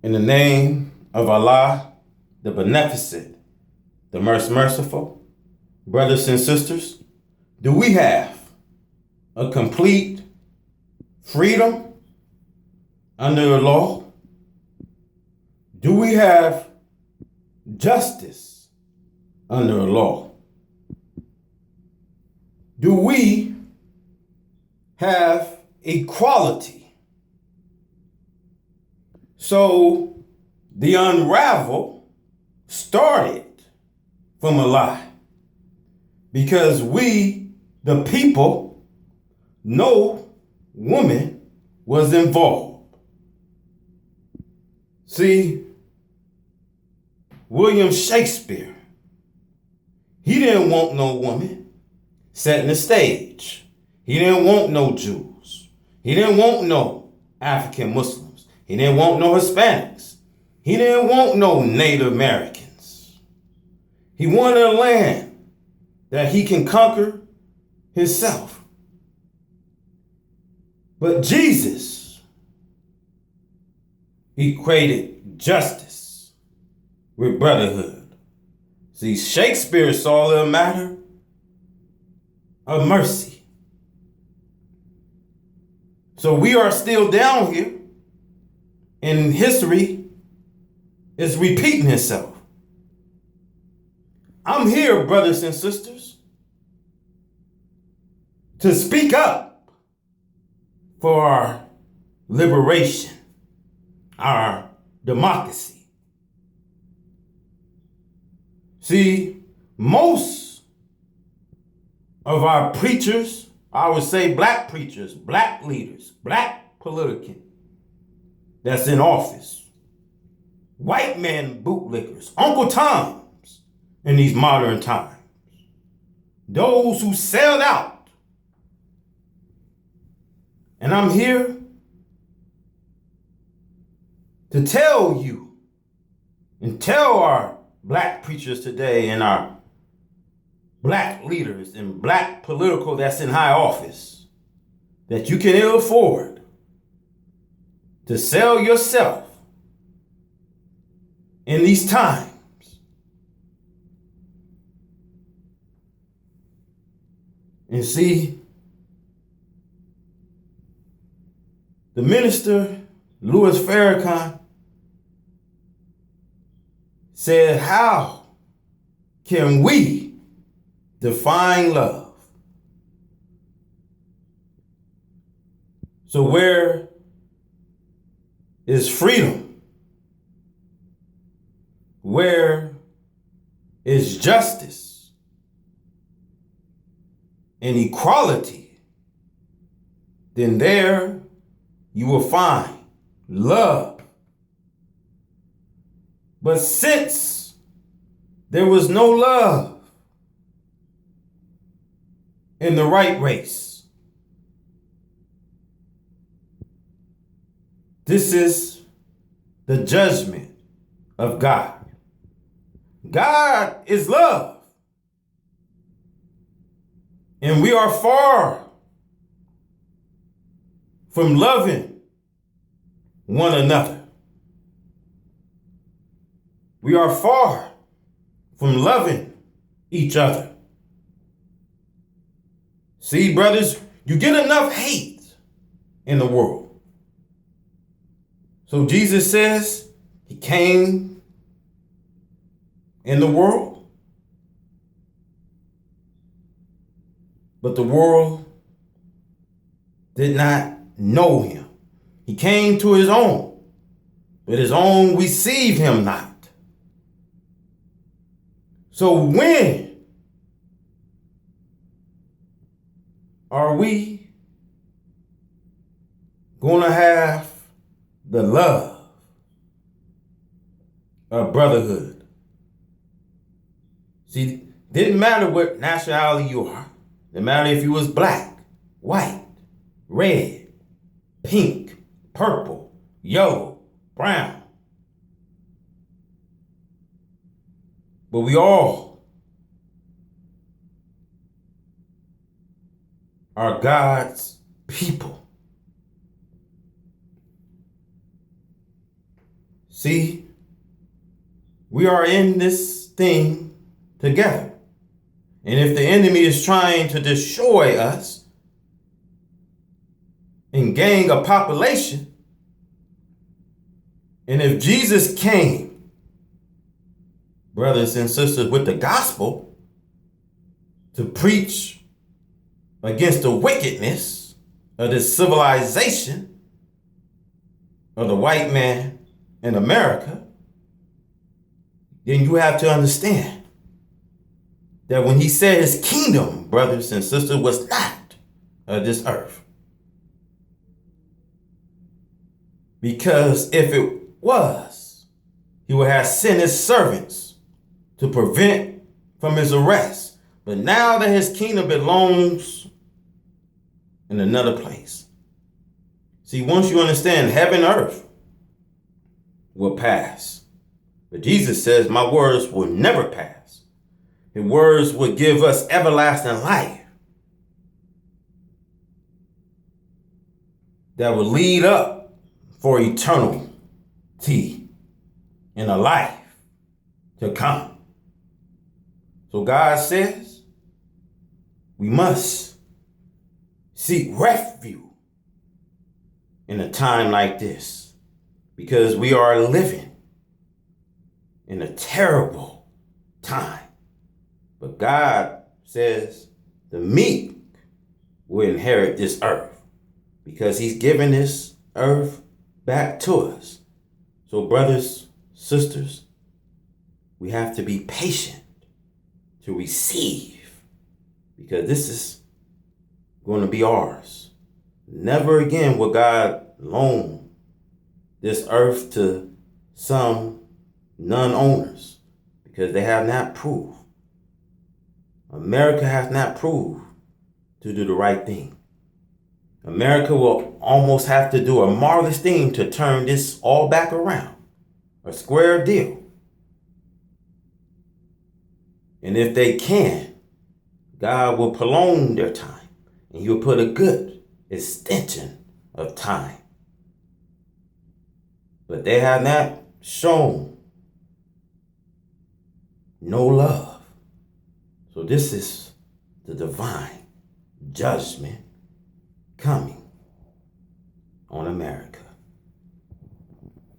In the name of Allah, the Beneficent, the Most Merciful, brothers and sisters, do we have a complete freedom under the law? Do we have justice under the law? Do we have equality? So the unravel started from a lie because we, the people, no woman was involved. See, William Shakespeare, he didn't want no woman setting the stage. He didn't want no Jews. He didn't want no African Muslims. He didn't want no Hispanics. He didn't want no Native Americans. He wanted a land that he can conquer himself. But Jesus equated justice with brotherhood. See, Shakespeare saw it a matter of mercy. So we are still down here, and history is repeating itself. I'm here, brothers and sisters, to speak up for our liberation, our democracy. See, most of our preachers, I would say black preachers, black leaders, black politicians that's in office, white men bootlickers, Uncle Toms in these modern times, those who sell out. And I'm here to tell you and tell our black preachers today and our black leaders and black political that's in high office that you can ill afford to sell yourself in these times. And see, the minister, Louis Farrakhan, said, how can we define love? So where is freedom? Where is justice and equality? Then there you will find love. But since there was no love in the right race, this is the judgment of God. God is love. And we are far from loving one another. We are far from loving each other. See, brothers, you get enough hate in the world. So Jesus says he came in the world, but the world did not know him. He came to his own, but his own received him not. So when are we going to have the love of brotherhood? See, didn't matter what nationality you are. Didn't matter if you was black, white, red, pink, purple, yellow, brown. But we all are God's people. See, we are in this thing together. And if the enemy is trying to destroy us and gain a population, and if Jesus came, brothers and sisters, with the gospel to preach against the wickedness of this civilization of the white man in America, then you have to understand that when he said his kingdom, brothers and sisters, was not of this earth. Because if it was, he would have sent his servants to prevent from his arrest. But now that his kingdom belongs in another place. See, once you understand, heaven and earth will pass. But Jesus says, my words will never pass. His words will give us everlasting life that will lead up for eternity in a life to come. So God says we must seek refuge in a time like this, because we are living in a terrible time. But God says the meek will inherit this earth, because he's given this earth back to us. So brothers, sisters, we have to be patient to receive, because this is going to be ours. Never again will God loan this earth to some non-owners, because they have not proved. America has not proved to do the right thing. America will almost have to do a marvelous thing to turn this all back around. A square deal. And if they can, God will prolong their time, and he'll put a good extension of time. But they have not shown no love. So this is the divine judgment coming on America.